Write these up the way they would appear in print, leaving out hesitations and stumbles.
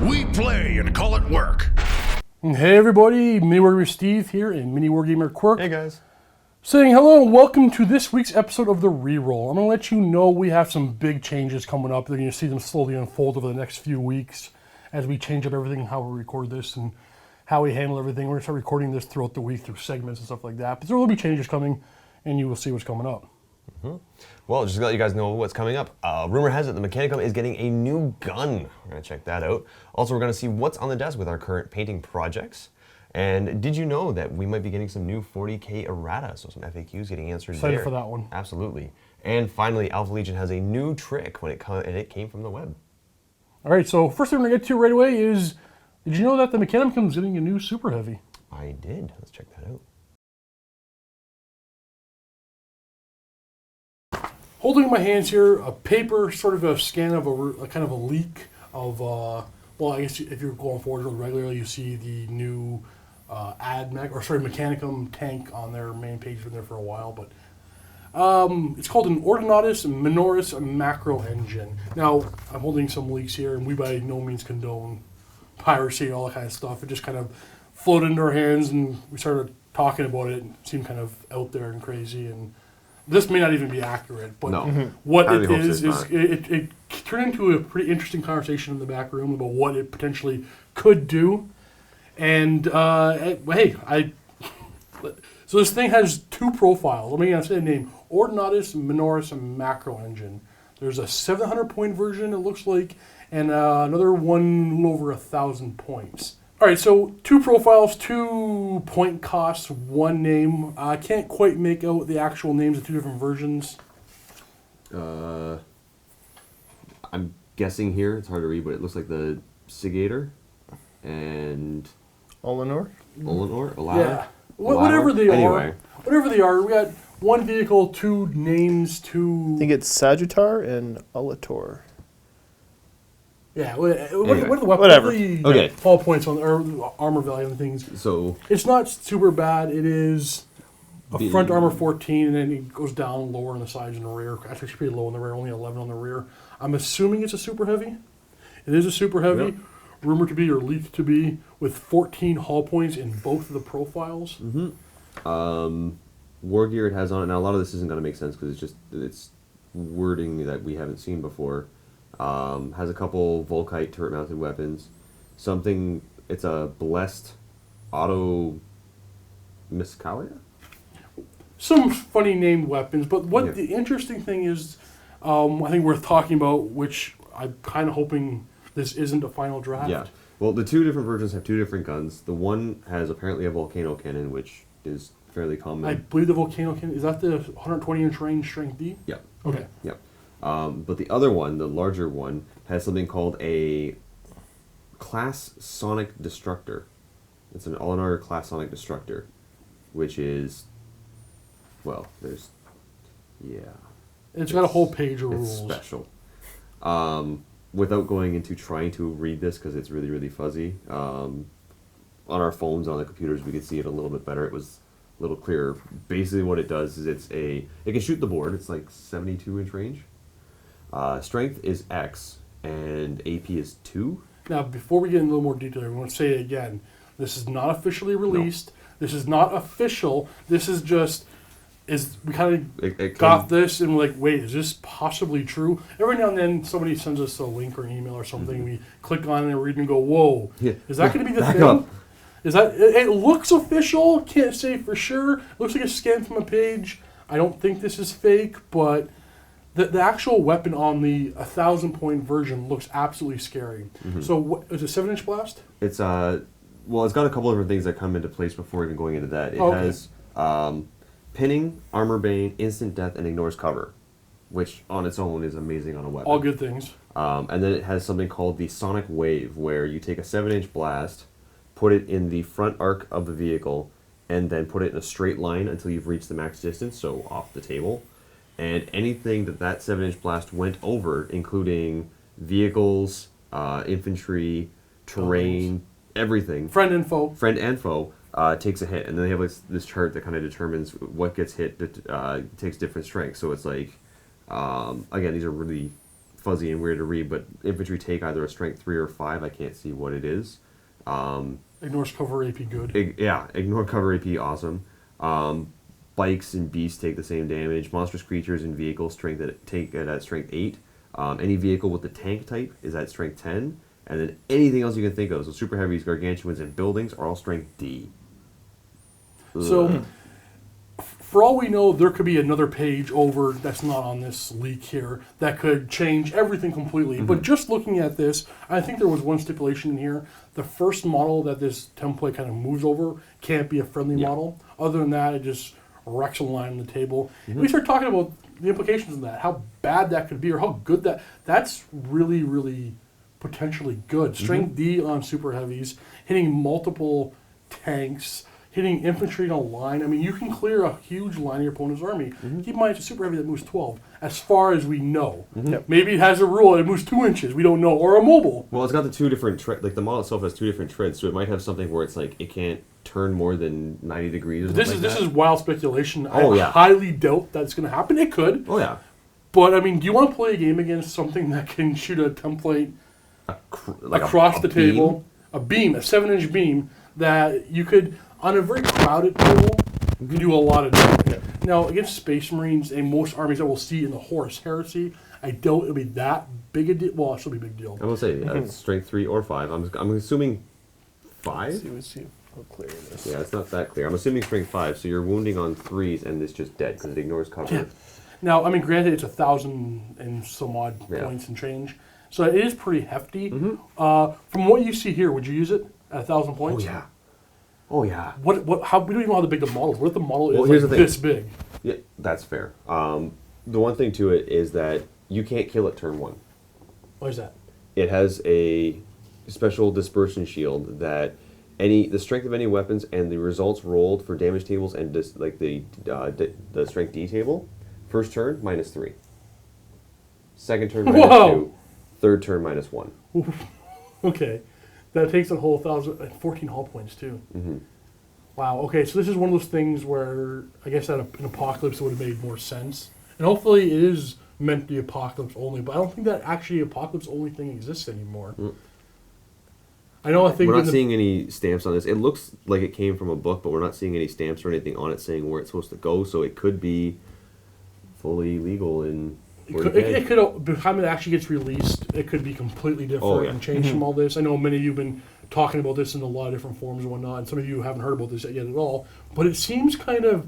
We play and call it work. Hey everybody, MiniWarGamer Steve here and MiniWarGamer Quirk. Hey guys. Saying hello and welcome to this week's episode of the Reroll. I'm going to let you know we have some big changes coming up. You're going to see them slowly unfold over the next few weeks as we change up everything, how we record this and how we handle everything. We're going to start recording this throughout the week through segments and stuff like that. But there will be changes coming and you will see what's coming up. Well, just to let you guys know what's coming up. Rumor has it the Mechanicum is getting a new gun. We're going to check that out. Also, we're going to see what's on the desk with our current painting projects. And did you know that we might be getting some new 40K errata? So some FAQs getting answered Excited there. for that one. Absolutely. And finally, Alpha Legion has a new trick when it came from the web. All right, so first thing we're going to get to right away is, did you know that the Mechanicum is getting a new Super Heavy? I did. Let's check that out. Holding in my hands here a paper, sort of a scan of a kind of a leak of, well, I guess if you're going forward regularly, you see the new Mechanicum tank on their main page. It's been there for a while, but it's called an Ordinatus Minoris macro engine. Now, I'm holding some leaks here, and we by no means condone piracy, all that kind of stuff. It just kind of floated into our hands, and we started talking about it. It seemed kind of out there and crazy, and this may not even be accurate, but what it is it turned into a pretty interesting conversation in the back room about what it potentially could do. And hey, so this thing has two profiles. Let me say the name: Ordinatus Minoris macro engine. There's a 700-point version, it looks like, and another one a little over 1,000 points. All right, so two profiles, 2 point costs, one name. I can't quite make out the actual names of two different versions. I'm guessing here, it's hard to read, but it looks like the Sigator and Olenor? Yeah, whatever they are. Whatever they are, we got one vehicle, two names, two... I think it's Sagittar and Alator. Yeah, what are the weapons? Whatever. Okay. All points on or armor value and things. So it's not super bad. It is a front armor 14, and then it goes down lower on the sides and the rear. Actually, it's pretty low on the rear, only 11 on the rear. I'm assuming it's a super heavy. It is a super heavy, yep. Rumored to be or leaked to be, with 14 hull points in both of the profiles. War gear it has on it. Now a lot of this isn't going to make sense because it's wording that we haven't seen before. Has a couple Volkite turret-mounted weapons. It's a blessed auto Miscalia? Some funny named weapons, but what the interesting thing is, I think worth talking about, which I'm kind of hoping this isn't a final draft. Yeah. Well, the two different versions have two different guns. The one has apparently a volcano cannon, which is fairly common. I believe the volcano cannon, is that the 120-inch range strength D? Yeah. Okay. Yep. But the other one, the larger one, has something called a Class Sonic Destructor. It's an all-in-order Class Sonic Destructor, which is, well, It's got a whole page of rules. It's special. Without going into trying to read this, because it's really, really fuzzy, on our phones, on the computers, we could see it a little bit better. It was a little clearer. Basically what it does is it can shoot the board. It's like 72-inch range. Strength is X, and AP is 2. Now, before we get into a little more detail, I want to say it again. This is not officially released. No. This is not official. This is just, we kind of got this and we're like, wait, is this possibly true? Every now and then somebody sends us a link or an email or something. We click on it and read and go, whoa, is that going to be the thing? Up. Is that, it looks official. Can't say for sure. Looks like a scan from a page. I don't think this is fake, but the actual weapon on the 1,000-point version looks absolutely scary. So, is it 7-inch blast? It's well, it's got a couple of different things that come into place before even going into that. It has pinning, armor bane, instant death, and ignores cover, which on its own is amazing on a weapon. All good things. And then it has something called the Sonic Wave, where you take a 7-inch blast, put it in the front arc of the vehicle, and then put it in a straight line until you've reached the max distance, so off the table. And anything that 7-inch blast went over, including vehicles, infantry, terrain, everything. Friend and foe. Takes a hit. And then they have this chart that kind of determines what gets hit that takes different strengths. So it's like, again, these are really fuzzy and weird to read, but infantry take either a strength 3 or 5. I can't see what it is. Ignores cover AP good. Ignore cover AP, awesome. Bikes and beasts take the same damage. Monstrous creatures and vehicles take it at strength 8. Any vehicle with the tank type is at strength 10. And then anything else you can think of. So super heavies, gargantuans, and buildings are all strength D. So, for all we know, there could be another page over that's not on this leak here that could change everything completely. But just looking at this, I think there was one stipulation in here. The first model that this template kind of moves over can't be a friendly model. Other than that, it just wrecks a line on the table. We start talking about the implications of that, how bad that could be or how good that's really, really potentially good. Strength D on super heavies, hitting multiple tanks, hitting infantry in a line. I mean, you can clear a huge line of your opponent's army. Keep in mind, it's a super heavy that moves 12, as far as we know. Maybe it has a rule and it moves 2 inches. We don't know. Or a mobile. Well, it's got the two different like the model itself has 2 different treads, so it might have something where it's like it can't turn more than 90 degrees. Or This is wild speculation. Oh, I highly doubt that's going to happen. It could. Oh yeah. But, I mean, do you want to play a game against something that can shoot a template across the table? A 7-inch beam that you could, on a very crowded table, you can do a lot of damage. Now, against Space Marines and most armies that we'll see in the Horus Heresy, I doubt it'll be that big a deal. Well, it'll be a big deal. I will say it's strength 3 or 5. I'm assuming 5. Let's see how clear it is. Yeah, it's not that clear. I'm assuming strength 5, so you're wounding on 3s and it's just dead because it ignores cover. Yeah. Now, I mean, granted, it's 1,000 and some odd points and change, so it is pretty hefty. From what you see here, would you use it at 1,000 points? Oh yeah. We don't even know how big the model is. What if the model is here's the thing. this big? Yeah, that's fair. The one thing to it is that you can't kill it turn 1. Why is that? It has a special dispersion shield that the strength of any weapons and the results rolled for damage tables and the strength D table. First turn, -3. Second turn, -2. Third turn, -1. Okay. That takes a whole 14 hull points, too. Wow. Okay, so this is one of those things where I guess that an Apocalypse would have made more sense. And hopefully it is meant to be Apocalypse only, but I don't think that actually Apocalypse only thing exists anymore. I think we're not seeing any stamps on this. It looks like it came from a book, but we're not seeing any stamps or anything on it saying where it's supposed to go, so it could be fully legal in... It could, by the time it actually gets released, it could be completely different and change from all this. I know many of you have been talking about this in a lot of different forums and whatnot, and some of you haven't heard about this yet at all, but it seems kind of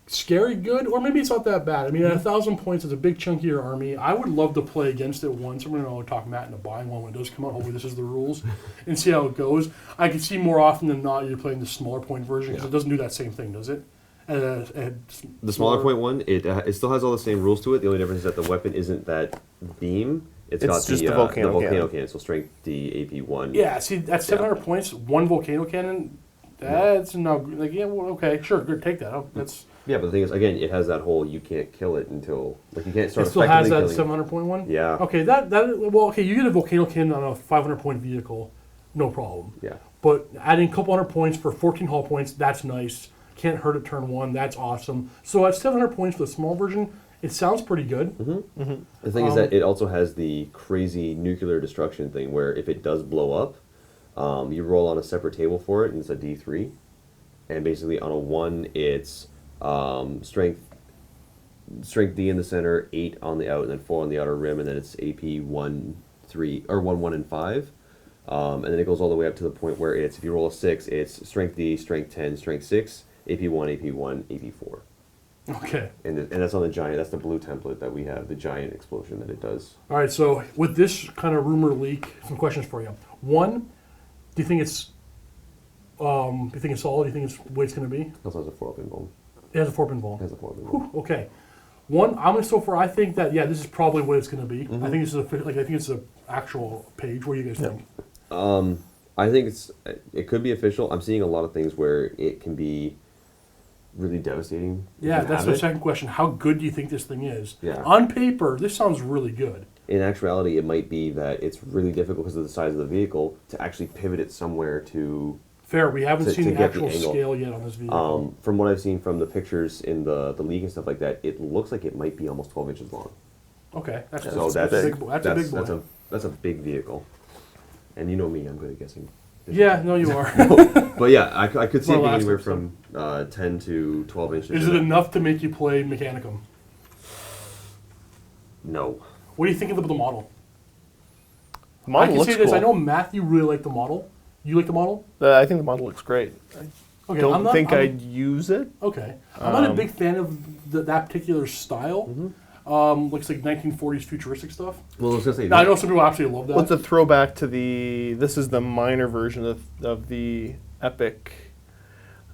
scary good, or maybe it's not that bad. I mean, at 1,000 points, it's a big chunk of your army. I would love to play against it once. I'm going to talk Matt into buying one when it does come out. Hopefully this is the rules, and see how it goes. I can see more often than not you're playing the smaller point version, because it doesn't do that same thing, does it? The smaller point one, it still has all the same rules to it. The only difference is that the weapon isn't that beam. It's got just the the volcano cannon. So strength D, AP 1. Yeah, see, that's 700 points, one volcano cannon. That's okay, sure, good, take that. That's Yeah, but the thing is, again, it has that whole you can't kill it until you can't start. It still has that killing 700 point one. Yeah. Okay, you get a volcano cannon on a 500 point vehicle, no problem. Yeah. But adding a couple hundred points for 14 hull points, that's nice. Can't hurt at turn 1, that's awesome. So at 700 points for the small version, it sounds pretty good. The thing is that it also has the crazy nuclear destruction thing where if it does blow up, you roll on a separate table for it, and it's a D3. And basically on a 1, it's strength D in the center, 8 on the out, and then 4 on the outer rim, and then it's AP 1, 3, or 1, 1, and 5. And then it goes all the way up to the point where it's, if you roll a 6, it's strength D, strength 10, strength 6, AP 1, AP 1, AP 4. Okay. And that's on the giant, that's the blue template that we have, the giant explosion that it does. All right, so with this kind of rumor leak, some questions for you. One, do you think it's solid? Do you think it's the way it's going to be? It also has a 4-pin bone. It has a 4-pin bone. It has a 4-pin bone. Okay. One, I think that this is probably what it's going to be. I think it's an actual page. What do you guys think? I think it could be official. I'm seeing a lot of things where it can be really devastating. Yeah, that's my second question. How good do you think this thing is? Yeah. On paper, this sounds really good. In actuality, it might be that it's really difficult because of the size of the vehicle to actually pivot it somewhere to... Fair. We haven't seen the get the actual angle. scale yet on this vehicle. From what I've seen from the pictures in the leak and stuff like that, it looks like it might be almost 12 inches long. Okay, that's So a big boy. That's a big boy. That's a big vehicle. And you know me, I'm good at guessing. Yeah, no, you are. But yeah, I could see it Well, being last anywhere episode. from 10 to 12 inches. Is it enough to make you play Mechanicum? No. What do you think of the model? The model I can looks say this. cool. I know Matthew really liked the model. You like the model? I think the model looks great. Okay, Don't think I'm- I'd use it. Okay, I'm not a big fan of that particular style. Looks like 1940s futuristic stuff. Well, I was going to say, Now, I know some people absolutely love that. What's a throwback to the? This is the minor version of the epic.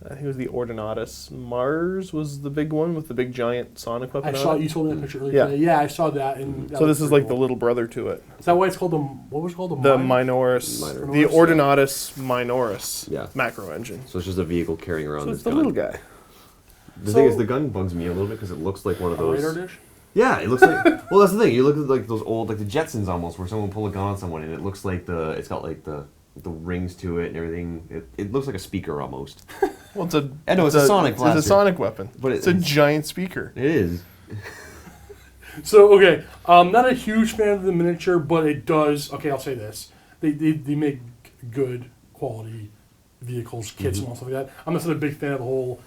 I think it was the Ordinatus. Mars was the big one with the big giant sonic weapon. I on saw it. you told me that picture earlier Yeah. today. Yeah, I saw that. And that So was this is pretty like the cool. little brother to it. Is that why it's called the? What was it called? The Mine? Minoris, Minor. the Ordinatus Minoris Yeah. macro engine. so it's just a vehicle carrying around So this it's the gun. little guy. The thing is, So- the gun bugs me a little bit because it looks like one of A those. radar dish. Yeah, it looks like. Well, that's the thing. You look at like those old, like the Jetsons almost, where someone pull a gun on someone and it looks like it's got like the rings to it and everything. It looks like a speaker almost. Well, it's a. I know, it's a sonic It's blaster. a sonic weapon, But it's a it's- giant speaker. It is. So okay, not a huge fan of the miniature, but it does. Okay, I'll say this: they make good quality vehicles, kits, and all stuff like that. I'm not such a big fan of the whole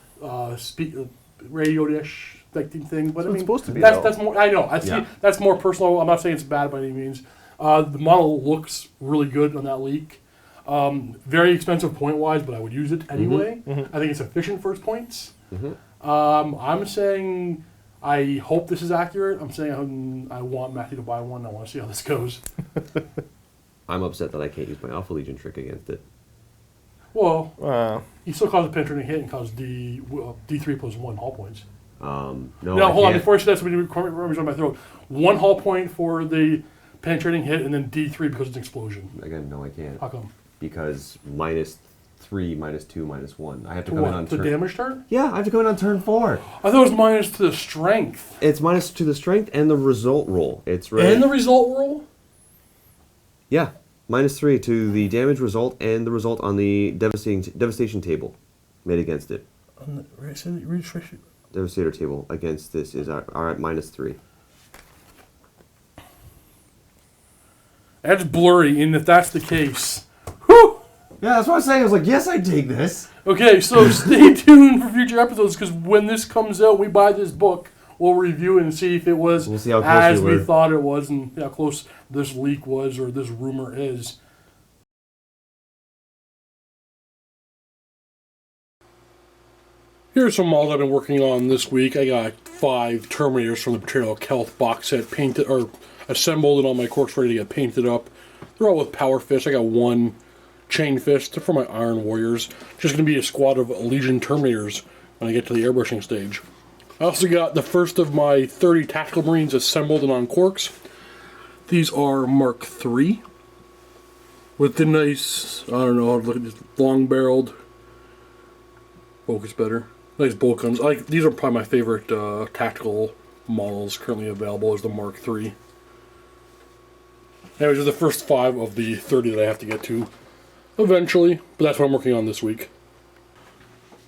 radio dish thing, but I it's mean supposed to be, that's though. that's more. I know. I see. Yeah. That's more personal. I'm not saying it's bad by any means. The model looks really good on that leak. Very expensive point wise, but I would use it anyway. I think it's efficient first points. I'm saying I hope this is accurate. I'm saying I want Matthew to buy one. I want to see how this goes. I'm upset that I can't use my Alpha Legion trick against it. Well, he still caused a penetrating hit and caused D3 plus 1 hull points. No, No, I hold on. can't. Before I say that, somebody remembers on my throat. 1 hull point for the penetrating hit, and then D3 because it's an explosion. Again, no, I can't. How come? Because -3, -2, -1. I have to To come in on what? The turn. damage turn? Yeah, I have to come in on turn 4. I thought it was minus to the strength. It's minus to the strength and the result roll. It's right. And the result roll? Yeah, -3 to the damage result and the result on the devastation table made against it. On the Devastator table against this are at -3. That's blurry, and if that's the case, whew! Yeah, that's what I was saying. I was like, yes, I take this. Okay, so stay tuned for future episodes, because when this comes out, we buy this book, we'll review it and see if it was We'll see how close as we we were. thought it was, and how close this leak was, or this rumor is. Here's some models I've been working on this week. I got 5 Terminators from the Betrayal of Kelth box set painted or assembled and all my corks ready to get painted up. They're all with Power Fist. I got 1 Chain Fist for my Iron Warriors. Just going to be a squad of Legion Terminators when I get to the airbrushing stage. I also got the first of my 30 Tactical Marines assembled and on corks. These are Mark III with the nice, I don't know, look at this long-barreled, focus better. Nice bolt guns. These are probably my favorite tactical models currently available is the Mark III. Anyways, these are the first 5 of the 30 that I have to get to eventually, but that's what I'm working on this week.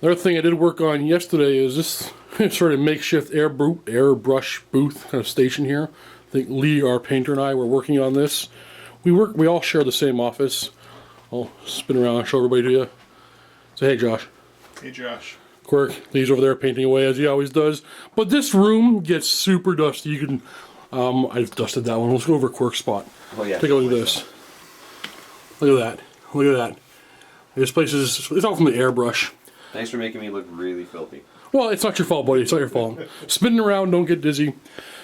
Another thing I did work on yesterday is this sort of makeshift airbrush booth kind of station here. I think Lee, our painter, and I were working on this. We all share the same office. I'll spin around and show everybody to you. Say hey, Josh. Hey, Josh. Quirk, he's over there painting away as he always does. But this room gets super dusty. You can, I've dusted that one. Let's go over Quirk's spot. Oh, yeah. Take a look at this. Look at that. Look at that. This place is, it's all from the airbrush. Thanks for making me look really filthy. Well, it's not your fault, buddy. It's not your fault. Spinning around, don't get dizzy.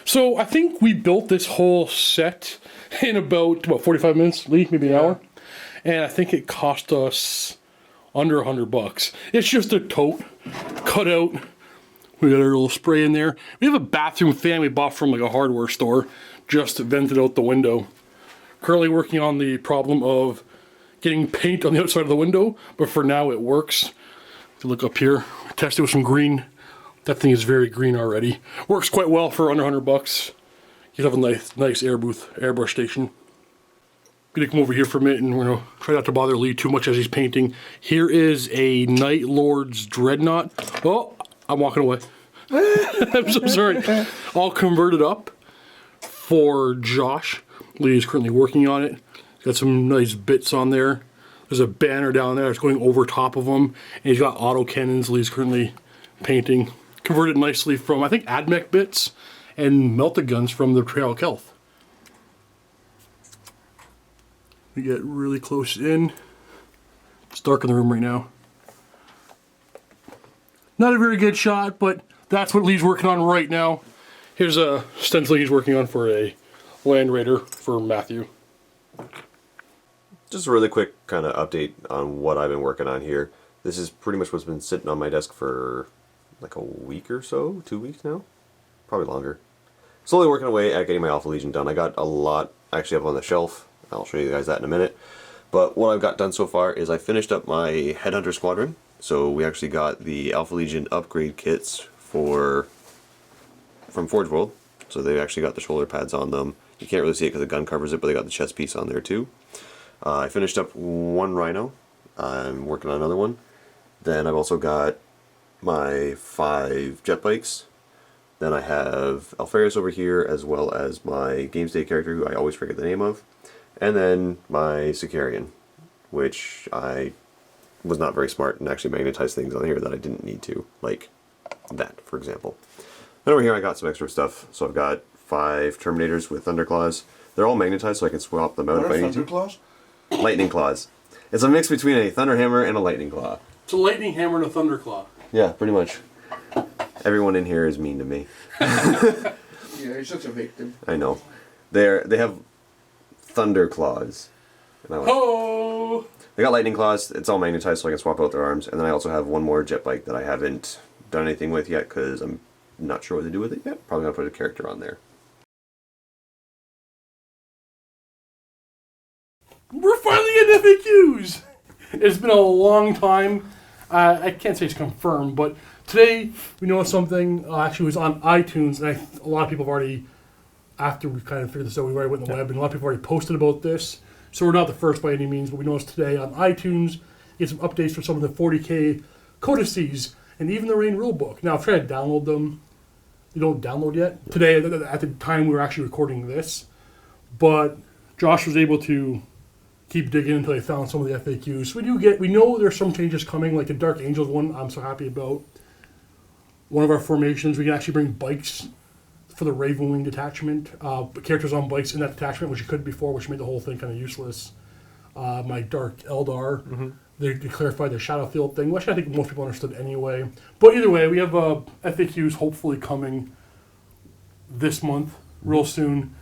So I think we built this whole set in about 45 minutes, Lee, maybe an hour. And I think it cost us under $100. It's just a tote, cut out. We got our little spray in there. We have a bathroom fan we bought from like a hardware store, just vented out the window. Currently working on the problem of getting paint on the outside of the window, but for now it works. If you look up here, test it with some green. That thing is very green already. Works quite well for under $100. You have a nice airbrush station. I'm gonna come over here for a minute and we're gonna try not to bother Lee too much as he's painting. Here is a Night Lord's Dreadnought. Oh, I'm walking away. I'm so sorry. All converted up for Josh. Lee is currently working on it. He's got some nice bits on there. There's a banner down there that's going over top of him. And he's got auto cannons Lee's currently painting. Converted nicely from, I think, AdMech bits and melted guns from the Trail of Kelth. We get really close in. It's dark in the room right now. Not a very good shot, but that's what Lee's working on right now. Here's a stencil he's working on for a Land Raider for Matthew. Just a really quick kind of update on what I've been working on here. This is pretty much what's been sitting on my desk for like a week or so, 2 weeks now, probably longer. Slowly working away at getting my Alpha Legion done. I got a lot actually up on the shelf. I'll show you guys that in a minute. But what I've got done so far is I finished up my Headhunter Squadron. So we actually got the Alpha Legion upgrade kits from Forge World. So they actually got the shoulder pads on them. You can't really see it because the gun covers it, but they got the chest piece on there too. I finished up one Rhino. I'm working on another one. Then I've also got my 5 jet bikes. Then I have Alfarius over here, as well as my Games Day character, who I always forget the name of. And then my Sicarian, which I was not very smart and actually magnetized things on here that I didn't need to, like that, for example. Then over here I got some extra stuff. So I've got 5 Terminators with Thunderclaws. They're all magnetized, so I can swap them out if I need to. Thunderclaws? Lightning Claws. It's a mix between a Thunderhammer and a Lightning Claw. It's a lightning hammer and a thunderclaw. Yeah, pretty much. Everyone in here is mean to me. Yeah, you're such a victim. I know. They have Thunder Claws. And I like, Oh! they got Lightning Claws. It's all magnetized, so I can swap out their arms. And then I also have one more jet bike that I haven't done anything with yet because I'm not sure what to do with it yet. Probably gonna put a character on there. We're finally in FAQs! It's been a long time. I can't say it's confirmed, but today we know something. Actually, it was on iTunes, and a lot of people have already, after we kind of figured this out, we already went on the web, and a lot of people have already posted about this. So we're not the first by any means, but we noticed today on iTunes, get some updates for some of the 40k codices, and even the Rain rulebook. Now, I've tried to download them. They don't download yet. Today, at the time we were actually recording this, but Josh was able to keep digging until I found some of the FAQs. So we know there's some changes coming, like the Dark Angels one I'm so happy about. One of our formations, we can actually bring bikes for the Raven Wing detachment. Characters on bikes in that detachment, which you couldn't before, which made the whole thing kind of useless. My Dark Eldar, they clarified the Shadowfield thing, which I think most people understood anyway. But either way, we have FAQs hopefully coming this month, real soon.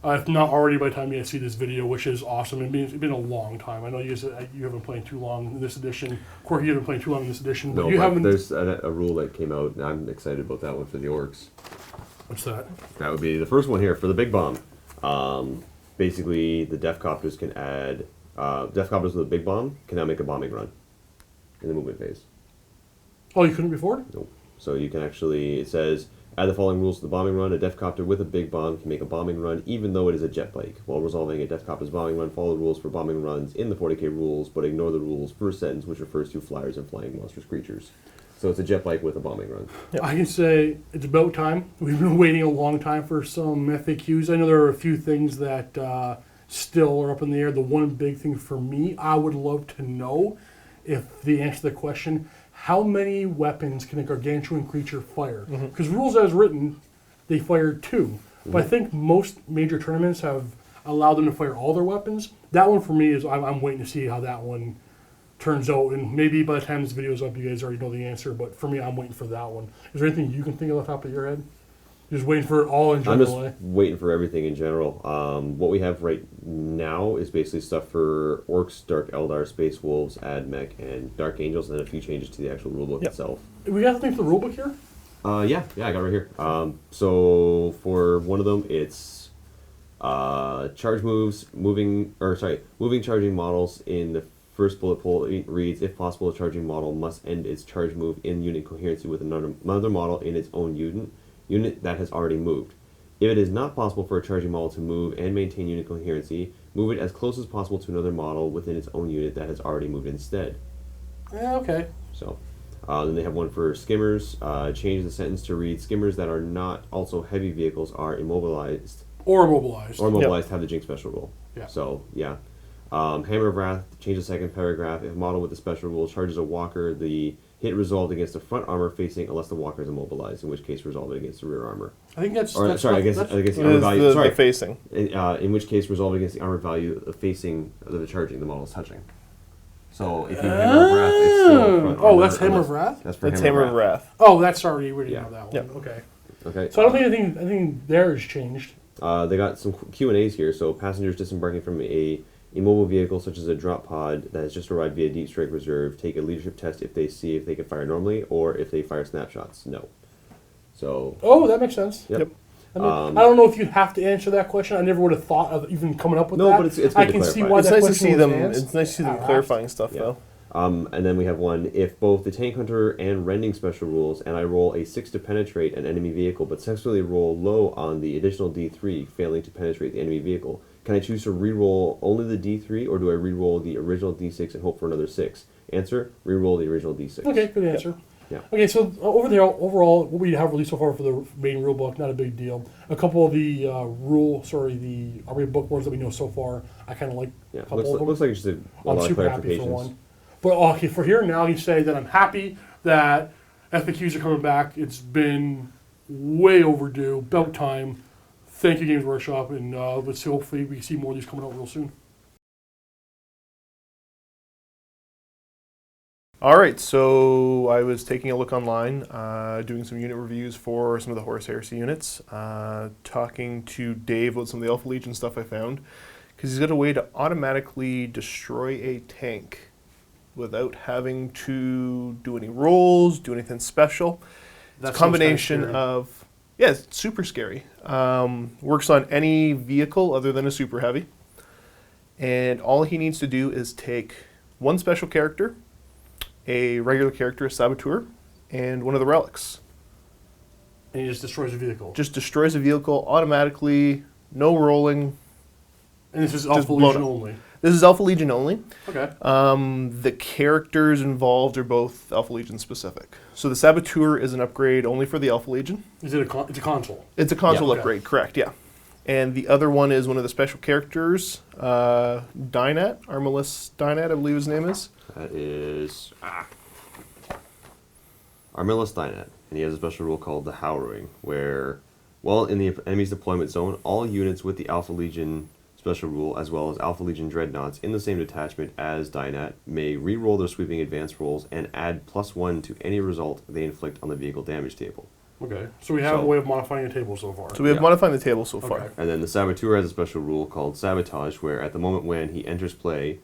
If not already by the time you guys see this video, which is awesome. It's been a long time. I know you haven't been playing too long in this edition. Quirk, you haven't been playing too long in this edition. No, you but haven't. there's a rule that came out, and I'm excited about that one for the orcs. What's that? That would be the first one here for the big bomb. Basically, the Death Copters can add... Death Copters with a big bomb can now make a bombing run in the movement phase. Oh, you couldn't before? Nope. So you can actually... It says... Add the following rules to the bombing run. A Death Copter with a big bomb can make a bombing run even though it is a jet bike. While resolving a Death Copter's bombing run, follow the rules for bombing runs in the 40k rules, but ignore the rules first sentence, which refers to flyers and flying monstrous creatures. So it's a jet bike with a bombing run. Yep. I can say it's about time. We've been waiting a long time for some FAQs. I know there are a few things that still are up in the air. The one big thing for me, I would love to know if the answer to the question, how many weapons can a gargantuan creature fire? Because rules as written, they fire 2. But I think most major tournaments have allowed them to fire all their weapons. That one for me is, I'm waiting to see how that one turns out. And maybe by the time this video is up, you guys already know the answer. But for me, I'm waiting for that one. Is there anything you can think of off the top of your head? Just waiting for it all in general. I'm just waiting for everything in general. What we have right now is basically stuff for Orcs, Dark Eldar, Space Wolves, AdMech, and Dark Angels, and then a few changes to the actual rulebook itself. We got something for the rulebook here? Yeah, I got it right here. So for one of them, it's charge moves, moving charging models in the first bullet point. It reads, if possible, a charging model must end its charge move in unit coherency with another model in its own unit that has already moved. If it is not possible for a charging model to move and maintain unit coherency, move it as close as possible to another model within its own unit that has already moved instead. Yeah, okay. So, then they have one for skimmers. Change the sentence to read, skimmers that are not also heavy vehicles are immobilized Or immobilized. Or immobilized have the Jinx special rule. Yeah. So, yeah. Hammer of Wrath, change the second paragraph. If a model with the special rule charges a walker, the hit resolved against the front armor facing unless the walker is immobilized, in which case resolve it against the rear armor. I think that's... Or, that's sorry, not- against that's- the armor value. Sorry, the facing. in which case resolve against the armor value of facing the charging the model is touching. So if you Hammer of Wrath, it's still front Oh, armor that's Hammer unless- of Wrath? That's for That's Hammer of Wrath. Oh, that's already... We didn't Yeah. know that Yeah. one. Okay. Okay. So I don't think anything there has changed. They got some Q&As here. So passengers disembarking from a immobile vehicle such as a drop pod that has just arrived via Deep Strike Reserve take a leadership test if they see if they can fire normally or if they fire snapshots. No. So, Oh, that makes sense. yep. I mean, I don't know if you have to answer that question. I never would have thought of even coming up with No, that. but it's I good to can see clarify. why It's that nice to question see was them. asked. It's nice to see them Ah, clarifying stuff, Yeah. though. And then we have one, if both the Tank Hunter and Rending special rules, and I roll a 6 to penetrate an enemy vehicle, but successfully roll low on the additional D3, failing to penetrate the enemy vehicle, can I choose to re-roll only the D3, or do I re-roll the original D6 and hope for another 6? Answer, re-roll the original D6. Okay, good answer. Yeah. Okay, so over there, overall, what we have released so far for the main rule book, not a big deal. A couple of the the army bookworms that we know so far, I kind of like Yeah, a couple of them. looks like just a I'm lot of super happy for clarifications. one. But okay, for here now, you say that I'm happy that FAQs are coming back. It's been way overdue, about time. Thank you, Games Workshop, and let's see, hopefully we can see more of these coming out real soon. All right, so I was taking a look online, doing some unit reviews for some of the Horus Heresy units, talking to Dave about some of the Alpha Legion stuff I found, because he's got a way to automatically destroy a tank without having to do any rolls, do anything special. That It's a sounds kinda combination scary. of, yeah, it's super scary. Works on any vehicle other than a super heavy. And all he needs to do is take one special character, a regular character, a saboteur, and one of the relics. And he just destroys the vehicle. Just destroys a vehicle automatically, no rolling. And this is just Alpha blown Legion up. only. This is Alpha Legion only. Okay. The characters involved are both Alpha Legion specific. So the saboteur is an upgrade only for the Alpha Legion. Is it it's a console? It's a console Yeah, okay. upgrade, correct, yeah. And the other one is one of the special characters, Dynat, Armillus Dynat, I believe his name is. That is Armillus Dynat, and he has a special rule called the Howling, where, while in the enemy's deployment zone, all units with the Alpha Legion special rule, as well as Alpha Legion Dreadnoughts in the same detachment as Dynat, may re-roll their sweeping advance rolls and add +1 to any result they inflict on the vehicle damage table. Okay. So we have So- a way of modifying the table so far. So we have Yeah. modifying the table so far. Okay. And then the Saboteur has a special rule called Sabotage, where at the moment when he enters play,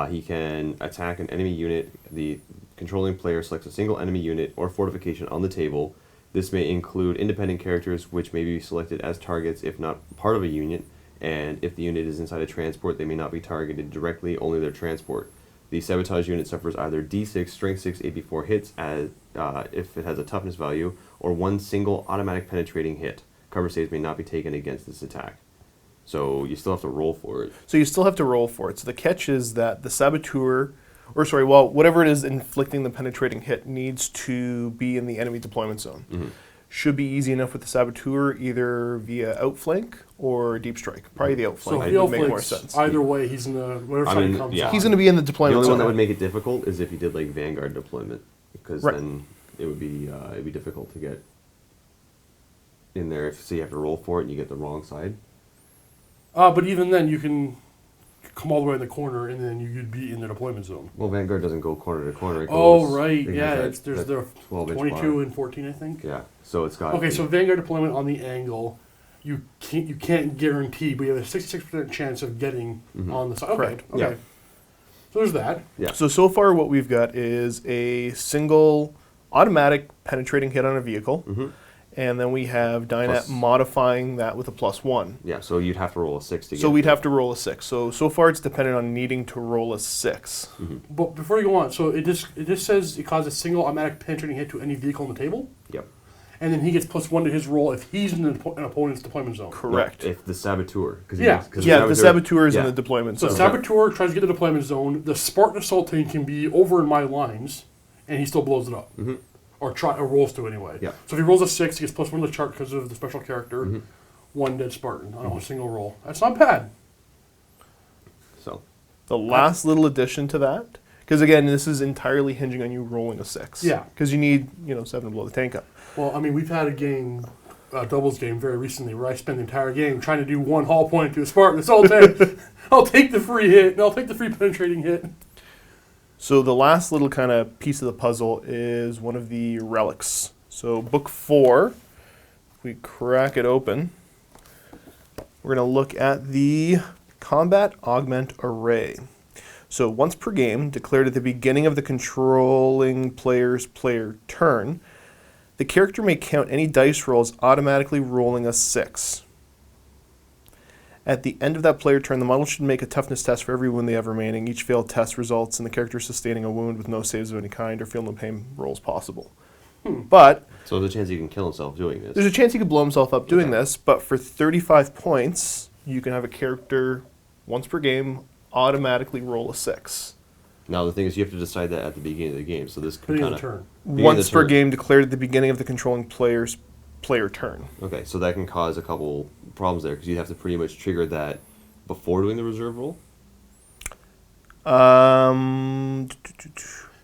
he can attack an enemy unit. The controlling player selects a single enemy unit or fortification on the table. This may include independent characters, which may be selected as targets if not part of a unit, and if the unit is inside a transport, they may not be targeted directly, only their transport. The Sabotage unit suffers either D6, Strength 6, AP4 hits as if it has a toughness value, or one single automatic penetrating hit. Cover saves may not be taken against this attack. So you still have to roll for it. So you still have to roll for it. So the catch is that the saboteur, or sorry, well, whatever it is inflicting the penetrating hit needs to be in the enemy deployment zone. Mm-hmm. Should be easy enough with the saboteur, either via outflank or deep strike. Probably the So outflank if he would make more outflanks, sense. either way, he's in the whatever I side mean, he comes yeah. on. He's going to be in the The deployment only zone. one that would make it difficult is if you did like Vanguard deployment, because Right. then it would be it'd be difficult to get in there. If say you have to roll for it and you get the wrong side. But even then, you can come all the way in the corner, and then you'd be in the deployment zone. Well, Vanguard doesn't go corner to corner. It Oh, goes, right. it Yeah, goes there's that the 12-inch 22 bar. and 14, I think. Yeah, so it's got. Okay, so Vanguard deployment on the angle, you can't guarantee, but you have a 66% chance of getting on the side. Okay, Correct. okay. Yeah. So there's that. Yeah. So far what we've got is a single automatic penetrating hit on a vehicle, and then we have Dynat Plus- modifying that with a +1. Yeah, so you'd have to roll a 6 to get. So we'd have to roll a 6. So far it's dependent on needing to roll a 6. But before you go on, so it just says it causes a single automatic penetrating hit to any vehicle on the table, Yep. and then he gets +1 to his roll if he's in an opponent's deployment zone. Correct. No, if the Saboteur. Yeah. Yeah, the saboteur is in yeah. the deployment So zone. Saboteur tries to get the deployment zone. The Spartan Assault Tank can be over in my lines, and he still blows it up. Or rolls to anyway. Yeah. So if he rolls a 6, he gets +1 to the chart because of the special character. 1 dead Spartan on a single roll. That's not bad. So The last little addition to that, because again, this is entirely hinging on you rolling a 6. Yeah. Because you need, 7 to blow the tank up. Well, I mean, we've had a game, a doubles game very recently where I spent the entire game trying to do 1 hull point to a Spartan. It's all day. I'll take the free hit, and I'll take the free penetrating hit. So the last little kind of piece of the puzzle is one of the relics. So book 4, if we crack it open, we're going to look at the Combat Augment Array. So once per game, declared at the beginning of the controlling player's player turn, the character may count any dice rolls automatically rolling a 6. At the end of that player turn, the model should make a toughness test for every wound they have remaining. Each failed test results in the character sustaining a wound with no saves of any kind or feel no pain rolls possible. But so there's a chance he can kill himself doing this. there's a chance he could blow himself up doing this, but for 35 points, you can have a character once per game automatically roll a 6. Now the thing is, you have to decide that at the beginning of the game. So this can Beginning kind of the of turn. Once per game declared at the beginning of the controlling player's player turn. Okay, so that can cause a couple problems there because you have to pretty much trigger that before doing the reserve roll.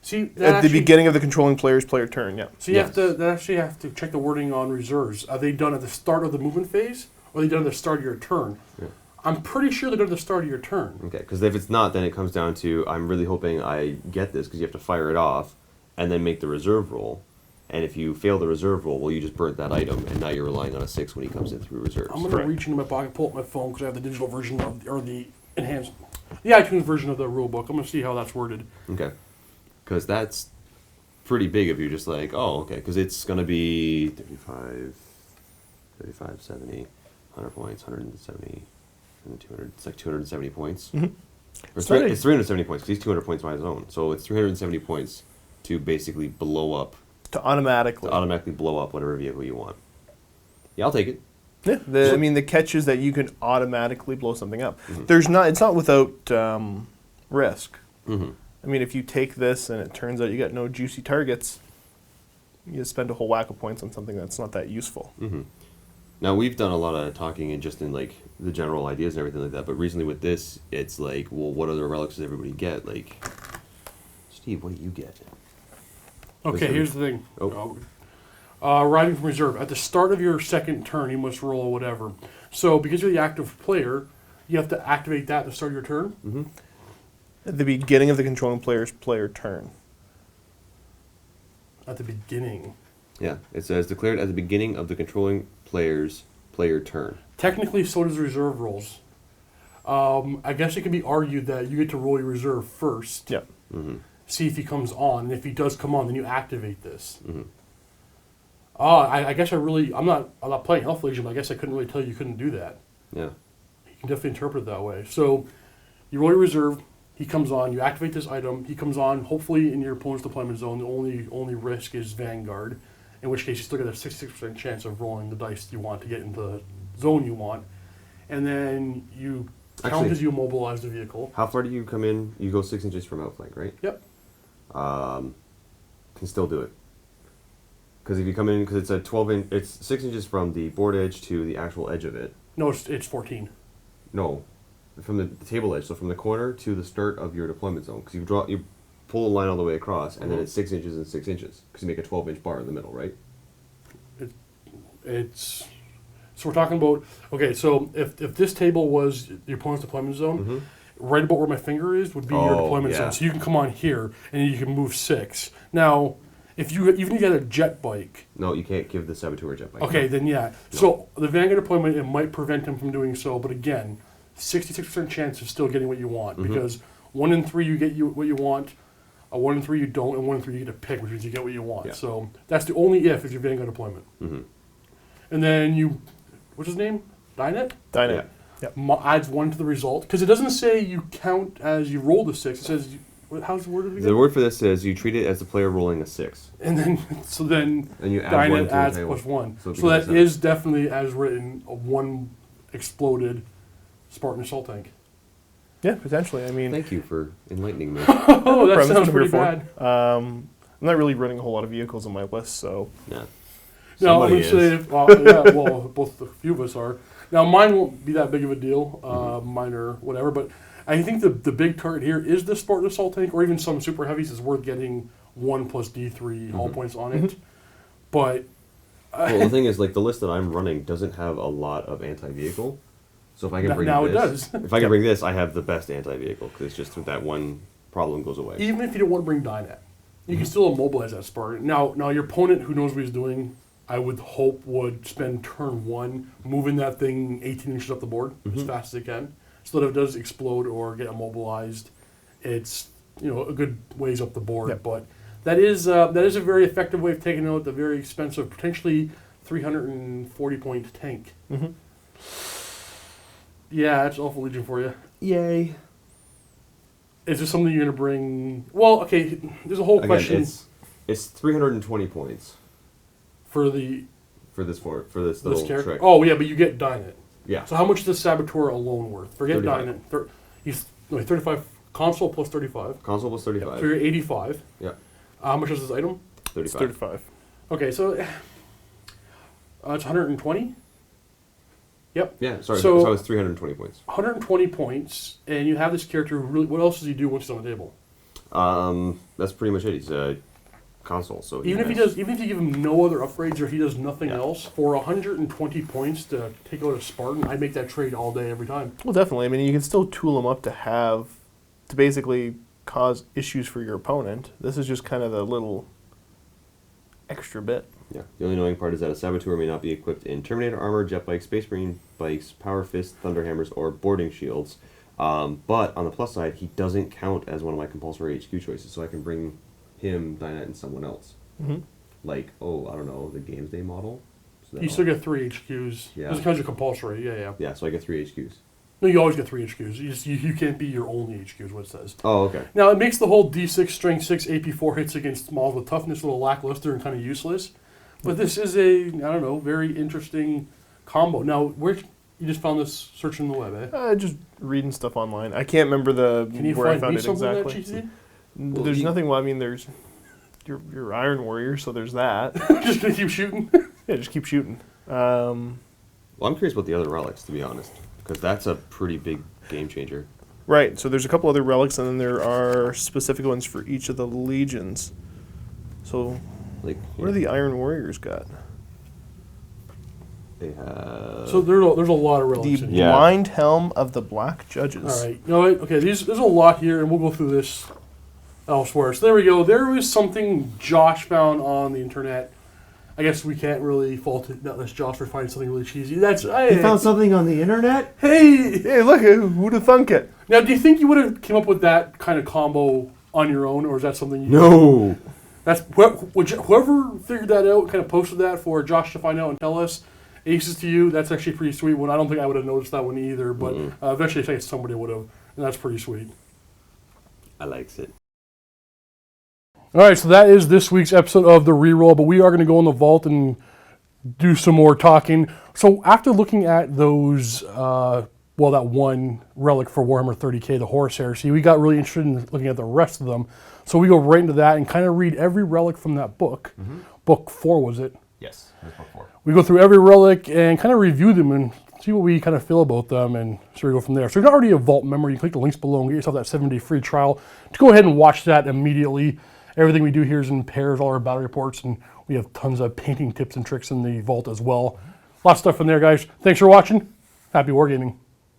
See, that At the actually- beginning of the controlling player's player turn, yeah. So you Yes. actually have to check the wording on reserves. Are they done at the start of the movement phase, or are they done at the start of your turn? Yeah. I'm pretty sure they're done at the start of your turn. Okay, because if it's not, then it comes down to I'm really hoping I get this because you have to fire it off and then make the reserve roll. And if you fail the reserve roll, well, you just burnt that item, and now you're relying on a 6 when he comes in through reserves. I'm gonna Correct. reach into my pocket, pull up my phone because I have the digital version of, or the enhanced, the iTunes version of the rule book. I'm gonna see how that's worded. Okay, because that's pretty big if you're just like, oh, okay, because it's going to be 35, 70, 100 points, 170, and 200. It's like 270 points. Mhm. Or It's already- it's 370 points because he's 200 points by his own. So it's 370 points to basically blow up, To automatically. to automatically blow up whatever vehicle you want. Yeah, I'll take it. Yeah, the catch is that you can automatically blow something up. Mm-hmm. It's not without risk. Mm-hmm. I mean, if you take this and it turns out you got no juicy targets, you spend a whole whack of points on something that's not that useful. Mm-hmm. Now we've done a lot of talking and just in like the general ideas and everything like that. But recently with this, it's like, well, what other relics does everybody get? Like, Steve, what do you get? Okay, Reserve. here's the thing. Oh. Arriving from reserve. At the start of your second turn, you must roll whatever. So, because you're the active player, you have to activate that at the start of your turn. Mm-hmm. At the beginning of the controlling player's player turn. At the beginning. Yeah, it says declared at the beginning of the controlling player's player turn. Technically, so does reserve rolls. I guess it can be argued that you get to roll your reserve first. Yeah. Mm-hmm. See if he comes on, and if he does come on, then you activate this. Mm-hmm. I guess I'm not playing Health Legion, but I guess I couldn't really tell you couldn't do that. Yeah. You can definitely interpret it that way. So, you roll your reserve, he comes on, you activate this item, he comes on, hopefully in your opponent's deployment zone, the only risk is Vanguard, in which case you still get a 66% chance of rolling the dice you want to get into the zone you want. And then you count Actually- as you immobilize the vehicle. How far do you come in? You go 6 inches from outflank, right? Yep. Can still do it. Because if you come in, because it's a 12 inch, it's 6 inches from the board edge to the actual edge of it. No, it's 14. No, from the table edge, so from the corner to the start of your deployment zone. Because you pull a line all the way across, and then it's 6 inches and 6 inches. Because you make a 12-inch bar in the middle, right? It's so we're talking about, okay, so if this table was your opponent's deployment zone, right about where my finger is would be your Oh, deployment yeah. zone. So you can come on here and you can move 6. Now, even if you get a jet bike, No, you can't give the saboteur a jet bike. okay, then yeah. So the Vanguard deployment, it might prevent him from doing so, but again, 66% chance of still getting what you want because 1 in 3 you get what you want, a 1 in 3 you don't, and 1 in 3 you get to pick, which means you get what you want. Yeah. So that's the only if is your Vanguard deployment. Mm-hmm. And then what's his name? Dynet? Dynamite. Adds 1 to the result because it doesn't say you count as you roll the 6. It says how's the word again? The word for this says you treat it as the player rolling a 6. And then And you add 1 Dynet to the adds table. +1. So it So becomes that 7. is definitely as written a 1 exploded Spartan assault tank. Yeah, potentially. I mean, Thank you for enlightening me. Oh, that premise sounds what I'm pretty here bad. I'm not really running a whole lot of vehicles on my list, so Yeah. No, I'm Somebody gonna say, is. well, both a few of us are. Now, mine won't be that big of a deal, mine or whatever, but I think the big target here is the Sport Assault Tank, or even some Super Heavies is worth getting 1 plus D3 hull points on it. But... Well, the thing is, like, the list that I'm running doesn't have a lot of anti-vehicle. So if I can bring now this... it does. If I can bring this, I have the best anti-vehicle, because it's just that one problem goes away. Even if you don't want to bring Dynet, you can still immobilize that Spartan. Now your opponent, who knows what he's doing, I would hope would spend turn 1 moving that thing 18 inches up the board as fast as it can, so that if it does explode or get immobilized, it's a good ways up the board. Yep. But that is a very effective way of taking out the very expensive, potentially 340 point tank. Yeah, that's Alpha Legion for you. Yay. Is this something you're going to bring? Well, okay, there's a whole Again, question it's 320 points for this little character. trick. Oh, yeah, but you get Dynet. Yeah. So how much is the Saboteur alone worth? Forget 35. Dynet. He's 35 console plus 35. Console plus 35. So you're 85. Yeah. How much is this item? 35. It's 35. Okay, so it's 120. Yep. Yeah, sorry. So- So it's 320 points. 120 points, and you have this character who really. What else does he do once he's on the table? That's pretty much it. He's a console, so Even if you give him no other upgrades or he does nothing Yeah. else, for 120 points to take out a Spartan, I'd make that trade all day, every time. Well, definitely. I mean, you can still tool them up to basically cause issues for your opponent. This is just kind of the little extra bit. Yeah. The only annoying part is that a Saboteur may not be equipped in Terminator armor, jet bikes, Space Marine bikes, Power Fist, Thunderhammers, or boarding shields. But on the plus side, he doesn't count as one of my compulsory HQ choices, so I can bring him, Dynet, and someone else. Like, I don't know, the Games Day model. So You still get 3 HQs. Yeah. Just because you're compulsory, yeah. Yeah, so I get 3 HQs. No, you always get 3 HQs. You can't be your only HQ is what it says. Oh, okay. Now, it makes the whole D6, Strength 6, AP4 hits against models with toughness a little lackluster and kind of useless. But this is very interesting combo. Now, where you just found this searching the web, eh? Just reading stuff online. I can't remember Can you where I find found me it something exactly. that cheated? There's nothing. Well, I mean, there's your Iron Warrior, so there's that. Just gonna keep shooting? Yeah, just keep shooting. Well, I'm curious about the other relics, to be honest, because that's a pretty big game changer. Right. So there's a couple other relics, and then there are specific ones for each of the legions. So, Like, what do the Iron Warriors got? They have... So there's a lot of The relics in here. Yeah. Blind Helm of the Black Judges. All right. No, okay. There's a lot here, and we'll go through this elsewhere. So there we go. There was something Josh found on the internet. I guess we can't really fault it. Not unless Josh for finding something really cheesy. You found something on the internet? Hey. Hey, look! Who'd have thunk it? Now, do you think you would have came up with that kind of combo on your own, or is that something you? No! That's whoever figured that out, kind of posted that for Josh to find out and tell us. Aces to you. That's actually a pretty sweet one. I don't think I would have noticed that one either, but eventually I think somebody would have, and that's pretty sweet. I likes it. All right, so that is this week's episode of the Reroll, but we are going to go in the vault and do some more talking. So after looking at those, that one relic for Warhammer 30K, the Horus Heresy, we got really interested in looking at the rest of them. So we go right into that and kind of read every relic from that book. Book 4, was it? Yes, that's book 4. We go through every relic and kind of review them and see what we kind of feel about them, and so we go from there. So if you're not already a Vault member, you can click the links below and get yourself that 7-day free trial to go ahead and watch that immediately. Everything we do here is in pairs, all our battle reports, and we have tons of painting tips and tricks in the Vault as well. Lots of stuff in there, guys. Thanks for watching. Happy wargaming.